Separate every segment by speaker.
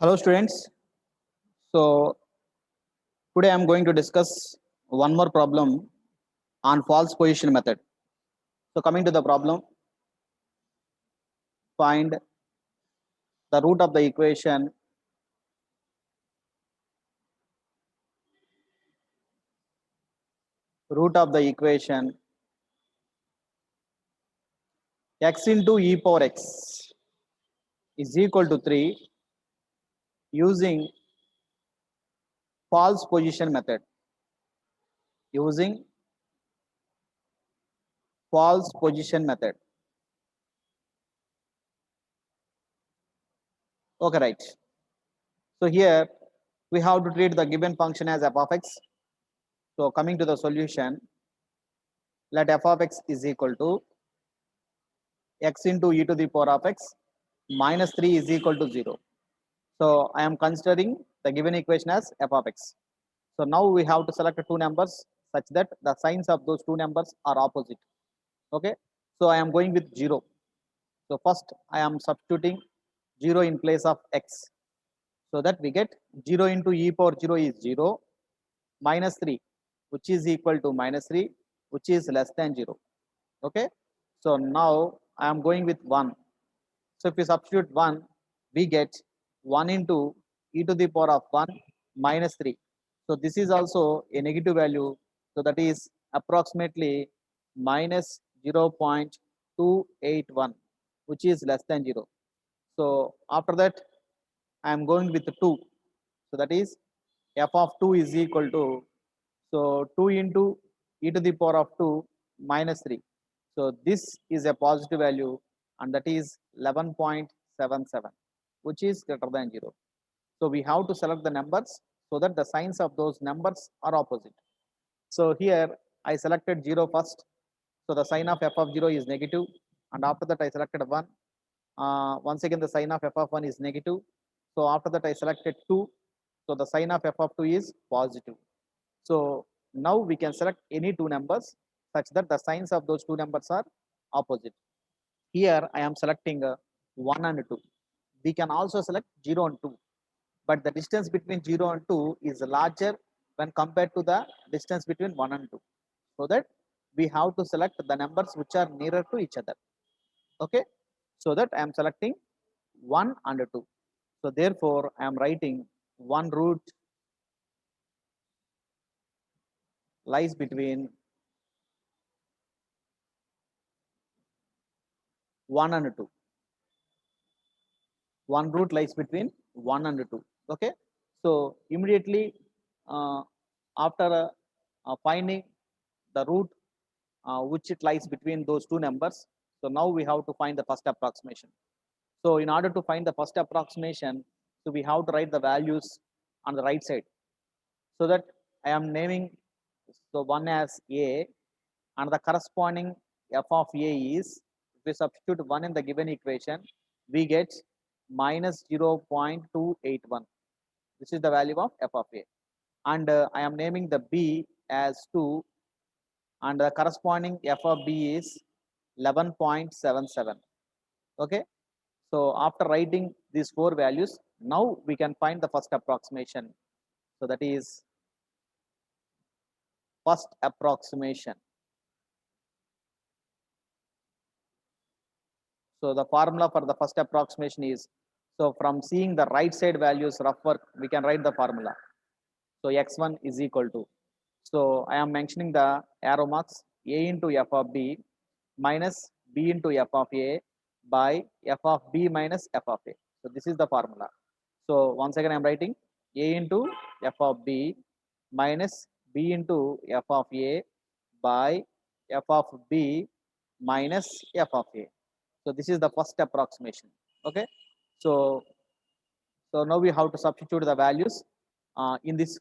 Speaker 1: Hello students. So today I am going to discuss one more problem on false position method. So coming to the problem, find the root of the equation x into e power x is equal to 3 using false position method. Using false position method. Okay, right. So here we have to treat the given function as f of x. So coming to the solution, let f of x is equal to x into e to the power of x minus 3 is equal to 0. So I am considering the given equation as f of x. So now we have to select two numbers such that the signs of those two numbers are opposite. Okay. So I am going with 0. So first I am substituting 0 in place of x. So that we get 0 into e power 0 is 0 minus 3 which is equal to minus 3 which is less than 0. Okay. So now I am going with 1. So if we substitute 1, we get 1 into e to the power of 1 minus 3. So this is also a negative value. So that is approximately minus 0.281, which is less than 0. So after that, I am going with 2. So that is f of 2 is equal to, so 2 into e to the power of 2 minus 3. So this is a positive value and that is 11.77, which is greater than 0. So we have to select the numbers so that the signs of those numbers are opposite. So here I selected 0 first. So the sign of f of 0 is negative, and after that I selected 1. Once again the sign of f of 1 is negative. So after that I selected 2. So the sign of f of 2 is positive. So now we can select any two numbers such that the signs of those two numbers are opposite. Here I am selecting 1 and 2. We can also select 0 and 2, but the distance between 0 and 2 is larger when compared to the distance between 1 and 2. So that we have to select the numbers which are nearer to each other. Okay. So that I am selecting 1 and 2. So therefore I am writing 1 root lies between 1 and 2. One root lies between 1 and 2. Okay. So immediately after finding the root which it lies between those two numbers, so now we have to find the first approximation. So in order to find the first approximation, so we have to write the values on the right side. So that I am naming so one as a, and the corresponding f of a is, if we substitute 1 in the given equation, we get minus 0.281. This is the value of f of a. And I am naming the b as 2, and the corresponding f of b is 11.77. Okay. So after writing these four values, now we can find the first approximation. So that is first approximation. So the formula for the first approximation is, so from seeing the right side values rough work, we can write the formula. So x1 is equal to, so I am mentioning the arrow marks, a into f of b minus b into f of a by f of b minus f of a. So this is the formula. So once again I am writing a into f of b minus b into f of a by f of b minus f of a. So this is the first approximation. Okay. So now we have to substitute the values in this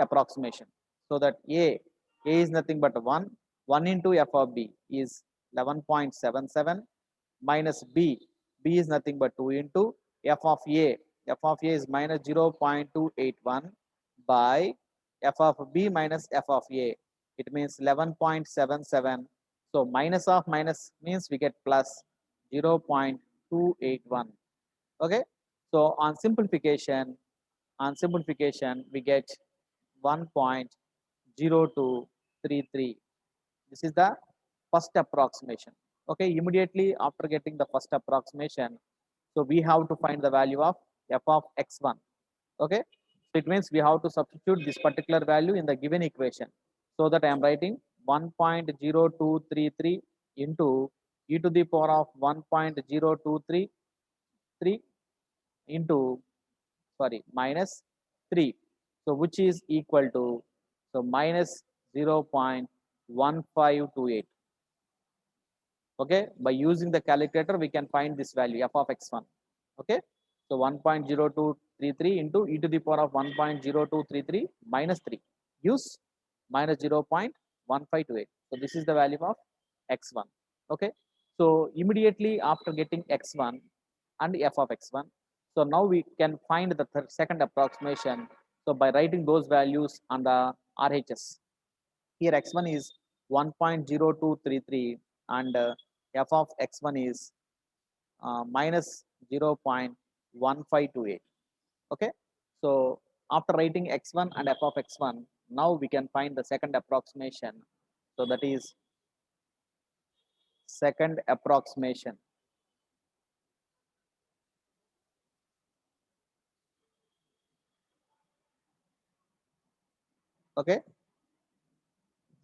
Speaker 1: approximation. So that a is nothing but 1. 1 into f of b is 11.77 minus b is nothing but 2 into f of a. F of a is minus 0.281 by f of b minus f of a. It means 11.77. So minus of minus means we get plus 0.281. Okay. So on simplification, we get 1.0233. This is the first approximation. Okay, immediately after getting the first approximation, so we have to find the value of f of x1. Okay, so it means we have to substitute this particular value in the given equation, so that I am writing 1.0233 into e to the power of 1.0233 into, sorry, minus 3, so which is equal to, so minus 0.1528. Okay, by using the calculator we can find this value f of x1. Okay, so 1.0233 into e to the power of 1.0233 minus 3, use minus 0.1528. So this is the value of x1. Okay, so immediately after getting x1 and f of x1, so now we can find the second approximation. So by writing those values on the RHS, here x1 is 1.0233 and f of x1 is minus 0.1528. Okay, so after writing x1 and f of x1, now we can find the second approximation. So that is second approximation. Okay,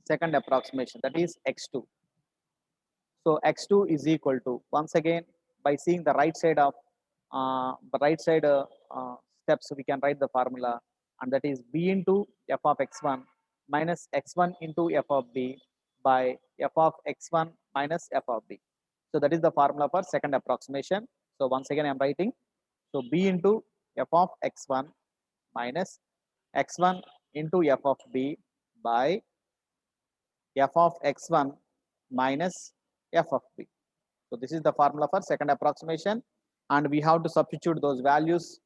Speaker 1: second approximation, that is x2. So x2 is equal to, once again, by seeing the right side of the right side steps, we can write the formula, and that is b into f of x1 minus x1 into f of b by f of x1 minus f of b. So that is the formula for second approximation. So once again I am writing, so b into f of x1 minus x1 into f of b by f of x1 minus f of b. So this is the formula for second approximation, and we have to substitute those values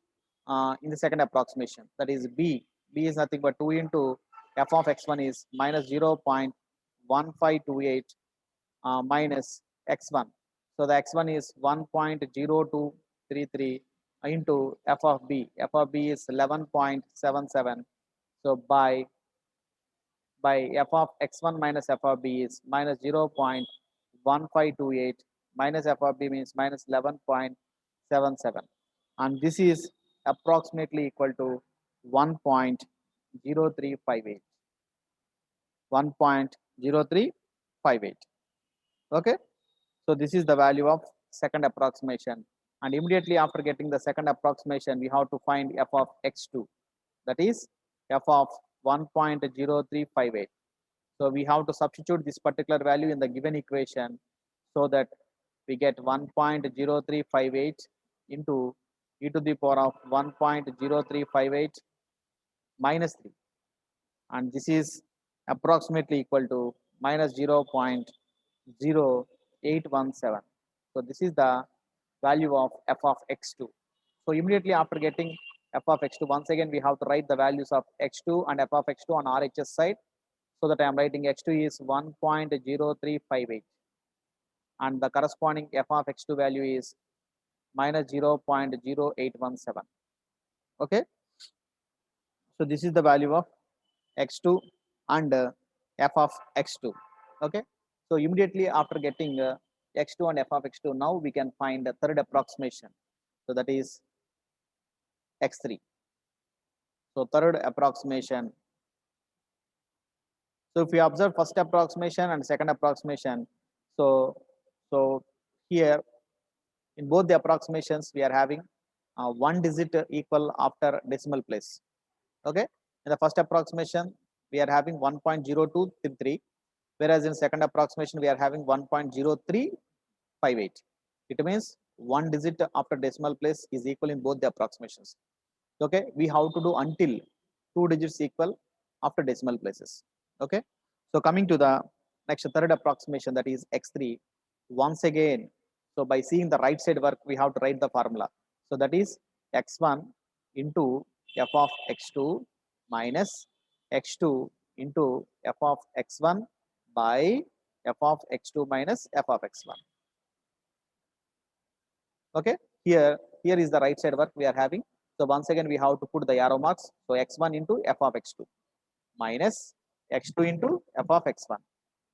Speaker 1: in the second approximation. That is b. B is nothing but 2 into f of x1 is minus 0.1528 minus x1. So the x1 is 1.0233 into f of b. F of b is 11.77. So by f of x1 minus f of b is minus 0.1528 minus f of b means minus 11.77, and this is approximately equal to 1.0358. 1.0358. Okay, so this is the value of second approximation, and immediately after getting the second approximation we have to find f of x2, that is f of 1.0358. So we have to substitute this particular value in the given equation, so that we get 1.0358 into e to the power of 1.0358 minus 3, and this is approximately equal to minus 0.0817. So this is the value of f of x2. So immediately after getting f of x2, once again we have to write the values of x2 and f of x2 on RHS side, so that I am writing x2 is 1.0358 and the corresponding f of x2 value is minus 0.0817. Okay, so this is the value of x2 and f of x2. Okay, so immediately after getting x2 and f of x2, now we can find the third approximation. So that is x3. So third approximation. So if we observe first approximation and second approximation, so here in both the approximations we are having one digit equal after decimal place. Okay, in the first approximation we are having 1.0233, whereas in second approximation we are having 1.0358. It means one digit after decimal place is equal in both the approximations. Okay, we have to do until two digits equal after decimal places. Okay, so coming to the next third approximation, that is x3. Once again, so by seeing the right side work we have to write the formula. So that is x1 into f of x2 minus x2 into f of x1 by f of x2 minus f of x1. Okay, here here is the right side work we are having. So once again, we have to put the arrow marks. So x1 into f of x2 minus x2 into f of x1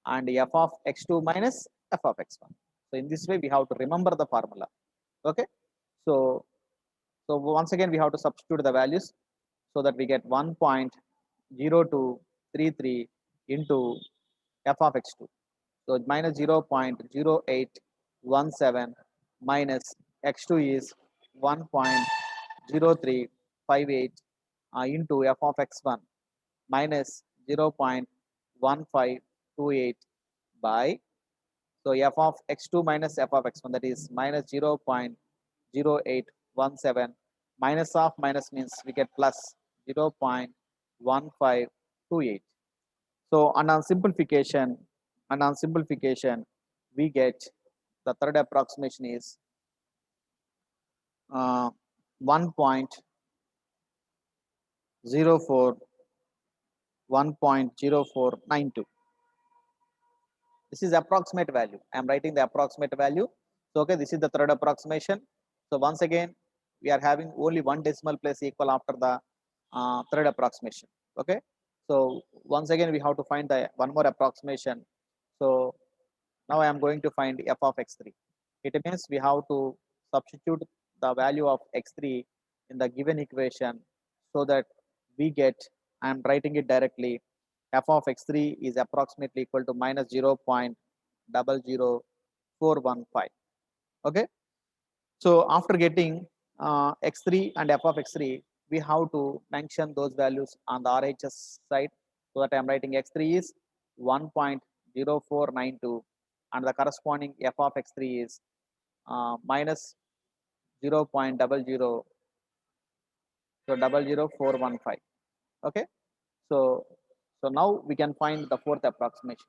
Speaker 1: and f of x2 minus f of x1. So in this way, we have to remember the formula. Okay. So, so once again, we have to substitute the values so that we get 1.0233 into f of x2. So minus 0.0817 minus x2 is 1.0358 into f of x1 minus 0.1528 by, so f of x2 minus f of x1, that is minus 0.0817 minus of minus means we get plus 0.1528. So on simplification, we get the third approximation is 1.04 1.0492. This is approximate value. I am writing the approximate value. So okay, this is the third approximation. So once again, we are having only one decimal place equal after the third approximation. Okay. So once again, we have to find the one more approximation. So now I am going to find f of x3. It means we have to substitute the value of x3 in the given equation so that we get, I am writing it directly, f of x3 is approximately equal to minus 0.00415. Okay. So after getting x3 and f of x3, we have to mention those values on the RHS side. So that I am writing x3 is 1.0492 and the corresponding f of x3 is minus 0.00, so 00415. Okay. So now we can find the fourth approximation.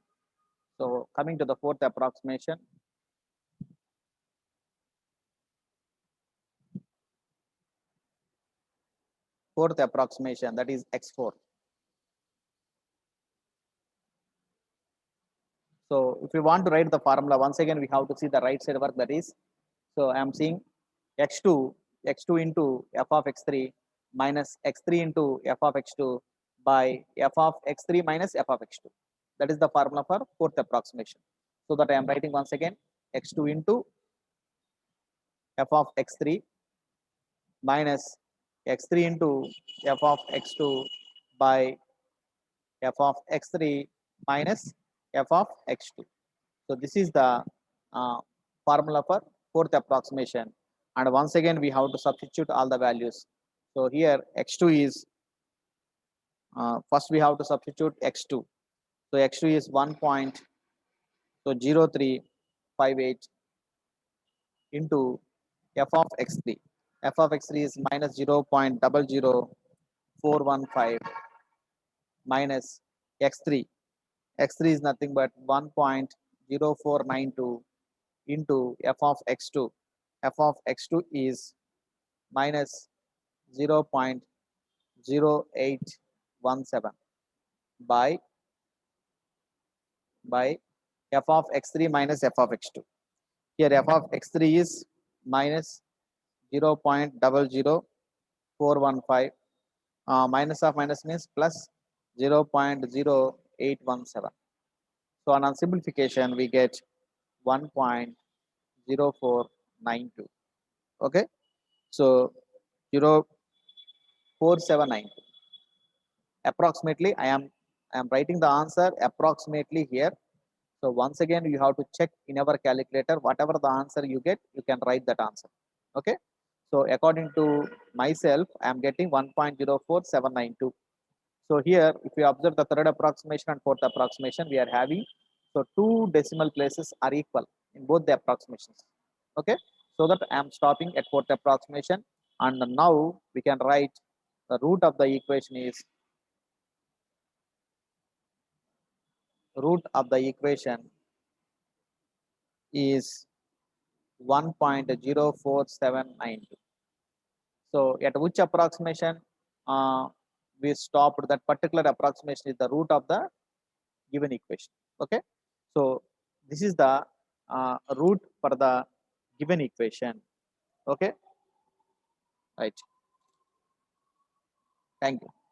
Speaker 1: So coming to the fourth approximation, that is x4. So if we want to write the formula, once again we have to see the right side work, that is, so I am seeing x2 into f of x3 minus x3 into f of x2 by f of x3 minus f of x2. That is the formula for fourth approximation. So that I am writing once again x2 into f of x3 minus x3 into f of x2 by f of x3 minus f of x2. So this is the formula for fourth approximation. And once again, we have to substitute all the values. So here x2 is, first we have to substitute x2. So x2 is 1.0358 into f of x3. F of x3 is minus 0.00415 minus x3. x3 is nothing but 1.0492 into f of x2. F of x2 is minus 0.0817 by f of x3 minus f of x2. Here f of x3 is minus 0.00415. Minus of minus means plus 0.0817. So on simplification, we get 1.0492. Okay. So 0.4792. Approximately, I am writing the answer approximately here. So once again, you have to check in our calculator, whatever the answer you get, you can write that answer. Okay. So according to myself, I am getting 1.04792. So here, if you observe the third approximation and fourth approximation, we are having, so two decimal places are equal in both the approximations. Okay. So that I am stopping at fourth approximation. And now we can write the root of the equation is, root of the equation is 1.04792. So at which approximation we stopped, that particular approximation is the root of the given equation. Okay. So this is the root for the given equation. Okay. Right. Thank you.